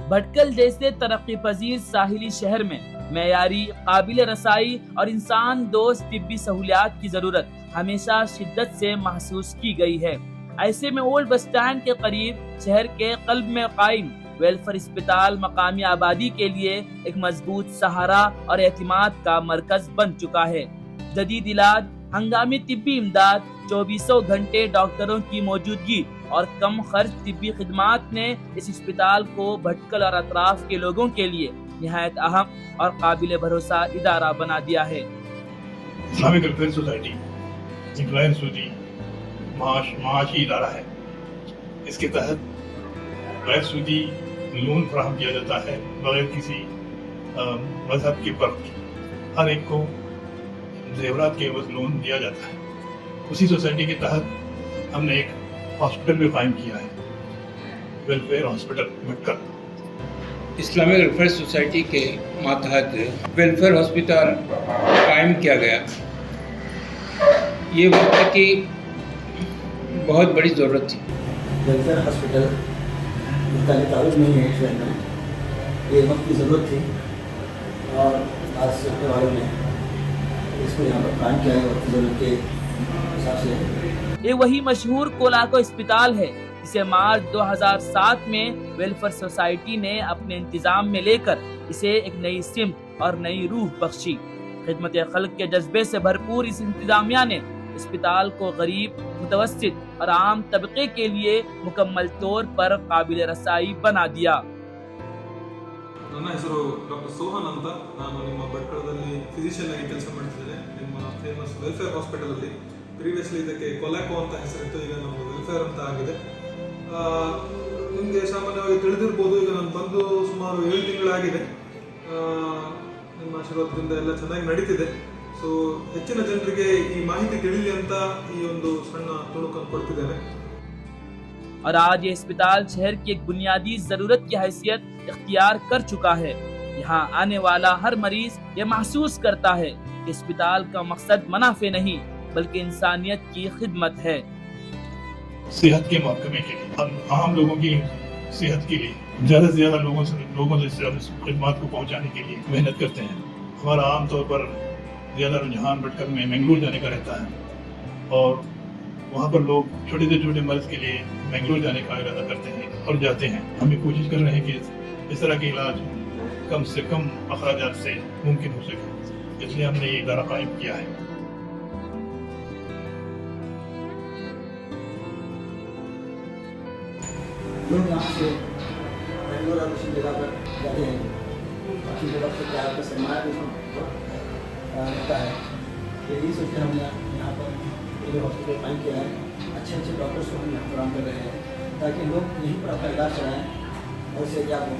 بھٹکل جیسے ترقی پذیر ساحلی شہر میں معیاری، قابل رسائی اور انسان دوست طبی سہولیات کی ضرورت ہمیشہ شدت سے محسوس کی گئی ہے۔ ایسے میں اولڈ بس اسٹینڈ کے قریب شہر کے قلب میں قائم ویلفیئر اسپتال مقامی آبادی کے لیے ایک مضبوط سہارا اور اعتماد کا مرکز بن چکا ہے۔ جدید علاج، ہنگامی طبی امداد، 24 گھنٹے ڈاکٹروں کی موجودگی اور کم خرچ طبی خدمات نے اس اسپتال کو بھٹکل اور اطراف کے لوگوں کے لیے نہایت اہم اور قابل بھروسہ ادارہ بنا دیا ہے۔ اسلامک ویلفیئر سوسائٹی ایک غیر سودی معاشی ادارہ ہے۔ اس کے تحت غیر سودی لون فراہم کیا جاتا ہے بغیر کسی مذہب کے فرق کے۔ ہر ایک کو زیورات کے عوض لون دیا جاتا ہے۔ اسی سوسائٹی کے تحت ہم نے ایک ہاسپٹل بھی قائم کیا ہے، welfare hospital Bhatkal. Islamic welfare society کے ماتحت ویلفیئر ہاسپٹل قائم کیا گیا۔ یہ وقت کی بہت بڑی ضرورت تھی۔ ویلفیئر ہاسپٹل مختلف تعارف نہیں ہے شہر میں، یہ وقت کی ضرورت تھی اور آج سب کے والوں نے اس کو یہاں پر قائم کیا ہے وقت کی ضرورت کے حساب سے۔ یہ وہی مشہور کولاکو اسپتال ہے جسے مارچ 2007 میں ویلفیئر سوسائٹی نے اپنے انتظام میں لے کر اسے ایک نئی سمت اور نئی روح بخشی۔ خدمت خلق کے جذبے سے بھرپور اس انتظامیہ نے اسپتال کو غریب، متوسط اور عام طبقے کے لیے مکمل طور پر قابل رسائی بنا دیا۔ ನನ್ನ ಹೆಸರು ಡಾಕ್ಟರ್ ಸೋಹನ್ ಅಂತ. ನಾನು ನಿಮ್ಮ ಭಟ್ಕಳದಲ್ಲಿ ಫಿಸಿಷಿಯನ್ ಆಗಿ ಕೆಲಸ ಮಾಡ್ತಿದ್ದೇನೆ ನಿಮ್ಮ ಫೇಮಸ್ ವೆಲ್ಫೇರ್ ಹಾಸ್ಪಿಟಲಲ್ಲಿ. ಪ್ರೀವಿಯಸ್ಲಿ ಇದಕ್ಕೆ ಕೊಲಾಕೋ ಅಂತ ಹೆಸರಿತ್ತು, ಈಗ ನಮ್ಮದು ವೆಲ್ಫೇರ್ ಅಂತ ಆಗಿದೆ. ನಿಮಗೆ ಸಾಮಾನ್ಯವಾಗಿ ತಿಳಿದಿರ್ಬೋದು, ಈಗ ನಾನು ಬಂದು ಸುಮಾರು 7 ತಿಂಗಳಾಗಿದೆ. ನಿಮ್ಮ ಆಶೀರ್ವಾದದಿಂದ ಎಲ್ಲ ಚೆನ್ನಾಗಿ ನಡೀತಿದೆ. ಸೊ ಹೆಚ್ಚಿನ ಜನರಿಗೆ ಈ ಮಾಹಿತಿ ತಿಳಿಲಿ ಅಂತ ಈ ಒಂದು ಸಣ್ಣ ತುಣುಕನ್ನು ಕೊಡ್ತಿದ್ದೇನೆ. اور آج یہ اسپتال شہر کی ایک بنیادی ضرورت کی حیثیت اختیار کر چکا ہے۔ یہاں آنے والا ہر مریض یہ محسوس کرتا ہے کہ اسپتال کا مقصد منافع نہیں بلکہ انسانیت کی خدمت ہے۔ صحت کے محکمے کے لیے، عام لوگوں کی صحت کے لیے زیادہ سے زیادہ لوگوں سے خدمات کو پہنچانے کے لیے محنت کرتے ہیں۔ ہمارا عام طور پر زیادہ رجحان بھٹکل میں منگلور جانے کا رہتا ہے اور وہاں پر لوگ چھوٹے سے چھوٹے مرض کے لیے منگلور جانے کا ارادہ کرتے ہیں اور جاتے ہیں۔ ہم یہ کوشش کر رہے ہیں کہ اس طرح کے علاج کم سے کم اخراجات سے ممکن ہو سکے، اس لیے ہم نے یہ ادارہ قائم کیا ہے۔ لوگ یہاں سے بنگلور اور دوسری جگہ پر جاتے ہیں، کافی جگہ سے کیا کا سرمایہ بھی ہوتا ہے۔ یہی سوچ کر ہم نے یہاں پر یہ ہاسپٹل قائم کیا ہے۔ اچھے ڈاکٹرس کو ہم یہاں فراہم کر رہے ہیں تاکہ لوگ یہیں پر اپنا علاج کرائیں اور اسے کیا ہو۔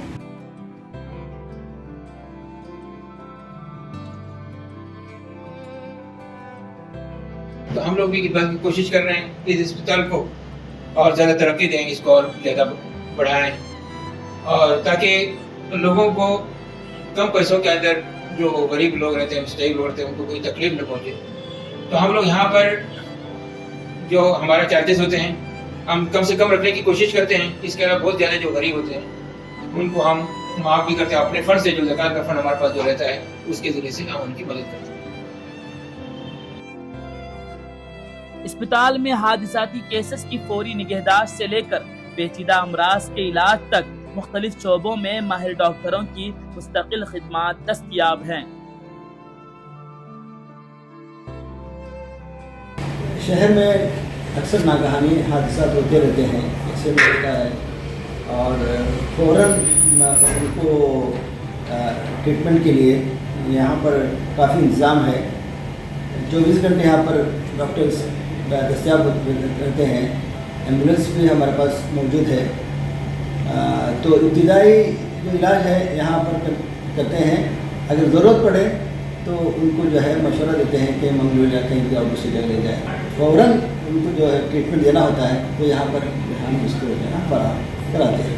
تو ہم لوگ بھی اس بات کی کوشش کر رہے ہیں کہ اس اسپتال کو اور زیادہ ترقی دیں، اس کو اور زیادہ بڑھائیں، اور تاکہ لوگوں کو کم پیسوں کے اندر جو غریب لوگ رہتے ہیں، مستحق لوگ رہتے ہیں، ان کو کوئی تکلیف نہ پہنچے۔ تو ہم لوگ یہاں پر جو ہمارا چارجز ہوتے ہیں ہم کم سے کم رکھنے کی کوشش کرتے ہیں۔ اس کے علاوہ بہت زیادہ جو غریب ہوتے ہیں ان کو ہم معاف بھی کرتے ہیں، اپنے فنڈ سے، جو زکوٰۃ کا فنڈ ہمارے پاس جو رہتا ہے اس کے ذریعے سے ہم ان کی مدد کرتے ہیں۔ اسپتال میں حادثاتی کیسز کی فوری نگہداشت سے لے کر پیچیدہ امراض کے علاج تک مختلف شعبوں میں ماہر ڈاکٹروں کی مستقل خدمات دستیاب ہیں۔ شہر میں اکثر ناگہانی حادثات ہوتے رہتے ہیں، ایکسیڈنٹ ہوتا ہے اور فوراً ان کو ٹریٹمنٹ کے لیے یہاں پر کافی انتظام ہے۔ 24 گھنٹے یہاں پر ڈاکٹرز دستیاب رہتے ہیں، ایمبولینس بھی ہمارے پاس موجود ہے۔ تو ابتدائی جو علاج ہے یہاں پر کرتے ہیں، اگر ضرورت پڑے تو ان کو جو ہے مشورہ دیتے ہیں کہ منگلور جا کہیں اور دوسری جگہ لے جائیں۔ فوراً ان کو جو ہے ٹریٹمنٹ دینا ہوتا ہے تو یہاں پر ہم اس کو جو ہے نا فراہم کراتے ہیں۔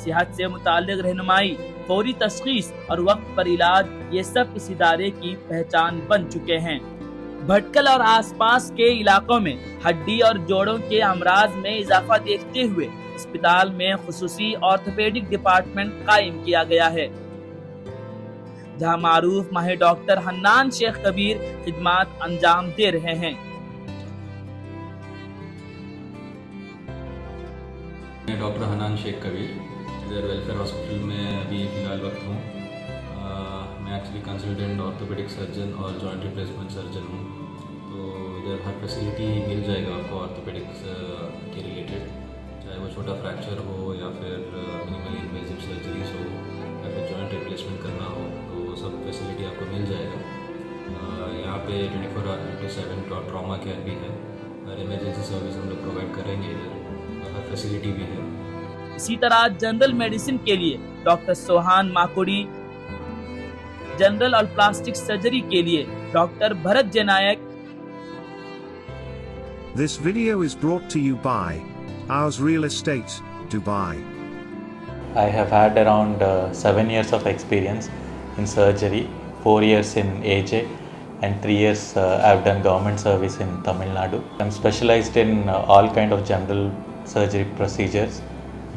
صحت سے متعلق رہنمائی، فوری تشخیص اور وقت پر علاج، یہ سب اس ادارے کی پہچان بن چکے ہیں۔ بھٹکل اور آس پاس کے علاقوں میں ہڈی اور جوڑوں کے امراض میں اضافہ دیکھتے ہوئے اسپتال میں خصوصی آرتھوپیڈک ڈپارٹمنٹ قائم کیا گیا ہے، جہاں معروف ماہر ڈاکٹر حنان شیخ کبیر خدمات انجام دے رہے ہیں۔ میں ڈاکٹر حنان شیخ کبیر ادھر ویلفیئر ہاسپٹل میں ابھی فی الحال وقت ہوں۔ میں ایکچولی کنسلٹنٹ آرتھوپیڈک سرجن اور جوائنٹ ریپلیسمنٹ سرجن ہوں، تو ادھر ہر فیسلٹی مل جائے گا آپ کو آرتھوپیڈکس کے ریلیٹڈ، چاہے وہ چھوٹا فریکچر ہو یا پھر منیملی انویزو سرجریز ہو یا پھر جوائنٹ ریپلیسمنٹ کرنا ہو، تو سب فیسلٹی آپ کو مل جائے گا۔ یہاں پہ 24/7 ٹراما کیئر بھی ہے، ہر ایمرجنسی سروس ہم لوگ پرووائڈ کریں گے ادھر، اور ہر فیسلٹی بھی ہے۔ اسی طرح جنرل میڈیسن کے لیے ڈاکٹر سوہان ماکوڑی، جنرل اور پلاسٹک سرجری کے لیے ڈاکٹر بھرت جنائک۔ This video is brought to you by Ours Real Estate, Dubai. I have had around 7 years of experience in surgery, 4 years in AJ and 3 years I've done government service in Tamil Nadu. I'm specialized in all kind of general surgery procedures,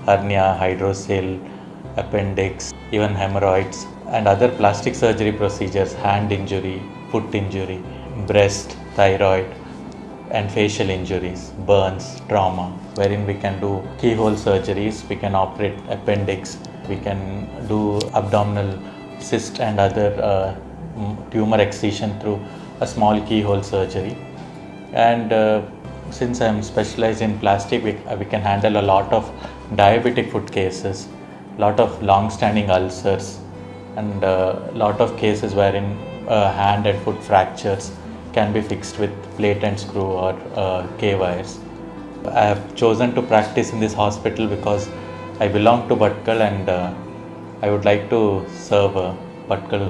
hernia, hydrocele, appendix, even hemorrhoids, and other plastic surgery procedures, hand injury, foot injury, breast, thyroid, and facial injuries, burns, trauma, wherein we can do keyhole surgeries, we can operate appendix, we can do abdominal cyst and other tumor excision through a small keyhole surgery. And since I am specialized in plastic, we can handle a lot of diabetic foot cases, lot of long-standing ulcers, and lot of cases wherein hand and foot fractures can be fixed with plate and screw or K-wires. I have chosen to practice in this hospital because I belong to Bhatkal and I would like to serve Bhatkal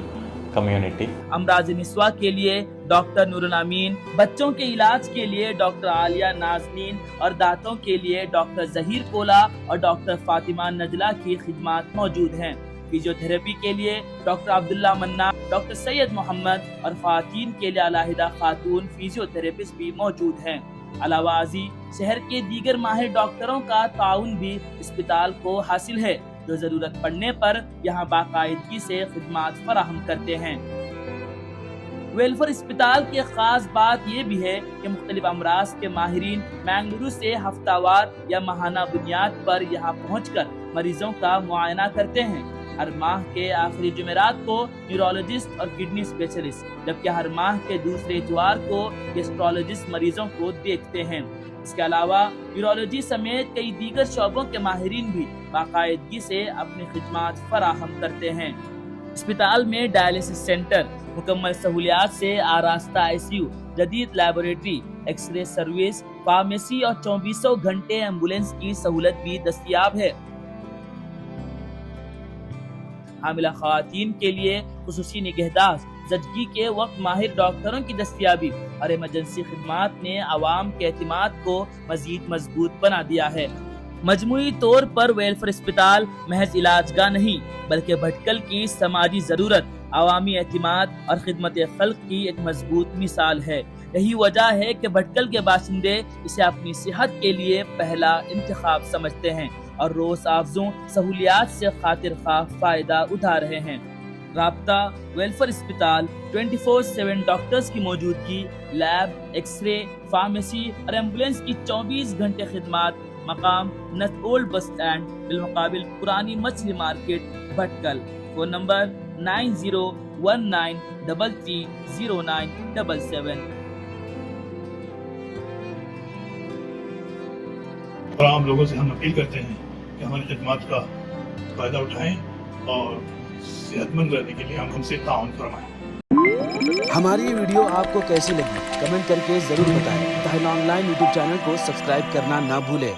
community. امراض نسواں کے لیے doctor نور الامین، بچوں کے علاج کے لیے doctor عالیہ نازنین اور دانتوں کے لیے ڈاکٹر ظہیر کولا اور ڈاکٹر فاطمہ نجلہ کی خدمات موجود ہیں۔ فیزیوتھراپی کے لیے ڈاکٹر عبداللہ منا، ڈاکٹر سید محمد اور خواتین کے لیے علیحدہ خاتون فیزیوتھراپسٹ بھی موجود ہیں۔ علاوہ ازیں شہر کے دیگر ماہر ڈاکٹروں کا تعاون بھی اسپتال کو حاصل ہے، جو ضرورت پڑنے پر یہاں باقاعدگی سے خدمات فراہم کرتے ہیں۔ ویلفیئر اسپتال کی خاص بات یہ بھی ہے کہ مختلف امراض کے ماہرین منگلورو سے ہفتہ وار یا ماہانہ بنیاد پر یہاں پہنچ کر مریضوں کا معائنہ کرتے ہیں۔ ہر ماہ کے آخری جمعرات کو نیورولوجسٹ اور کڈنی اسپیشلسٹ، جبکہ ہر ماہ کے دوسرے اتوار کو گیسٹرولوجسٹ مریضوں کو دیکھتے ہیں۔ اس کے علاوہ نیورولوجی سمیت کئی دیگر شعبوں کے ماہرین بھی باقاعدگی سے اپنی خدمات فراہم کرتے ہیں۔ اسپتال میں ڈائلسس سینٹر، مکمل سہولیات سے آراستہ ICU، جدید laboratory, X ray service, pharmacy اور 24 گھنٹے ایمبولینس کی سہولت بھی دستیاب ہے۔ حاملہ خواتین کے لیے خصوصی نگہداشت، زچگی کے وقت ماہر ڈاکٹروں کی دستیابی اور ایمرجنسی خدمات نے عوام کے اعتماد کو مزید مضبوط بنا دیا ہے۔ مجموعی طور پر ویلفیئر اسپتال محض علاج گاہ نہیں، بلکہ بھٹکل کی سماجی ضرورت، عوامی اعتماد اور خدمت خلق کی ایک مضبوط مثال ہے۔ یہی وجہ ہے کہ بھٹکل کے باشندے اسے اپنی صحت کے لیے پہلا انتخاب سمجھتے ہیں اور روز افزوں سہولیات سے خاطر خواہ فائدہ اٹھا رہے ہیں۔ رابطہ ویلفیئر اسپتال 24/7 ڈاکٹرز کی موجودگی، لیب، ایکس رے، فارمیسی اور ایمبولینس کی 24 گھنٹے خدمات، مقام نت اولڈ بس اسٹینڈ بالمقابل پرانی مچھلی مارکیٹ، بھٹکل۔ Phone number 9019330977۔ اور عام لوگوں سے ہم اپیل کرتے ہیں کہ ہماری خدمات کا فائدہ اٹھائیں اور صحت مند رہنے کے لیے ہم سے تعاون فرمائیں۔ ہماری یہ ویڈیو آپ کو کیسی لگی کمنٹ کر کے ضرور بتائیں۔ Tahir on line YouTube channel کو سبسکرائب کرنا نہ بھولیں۔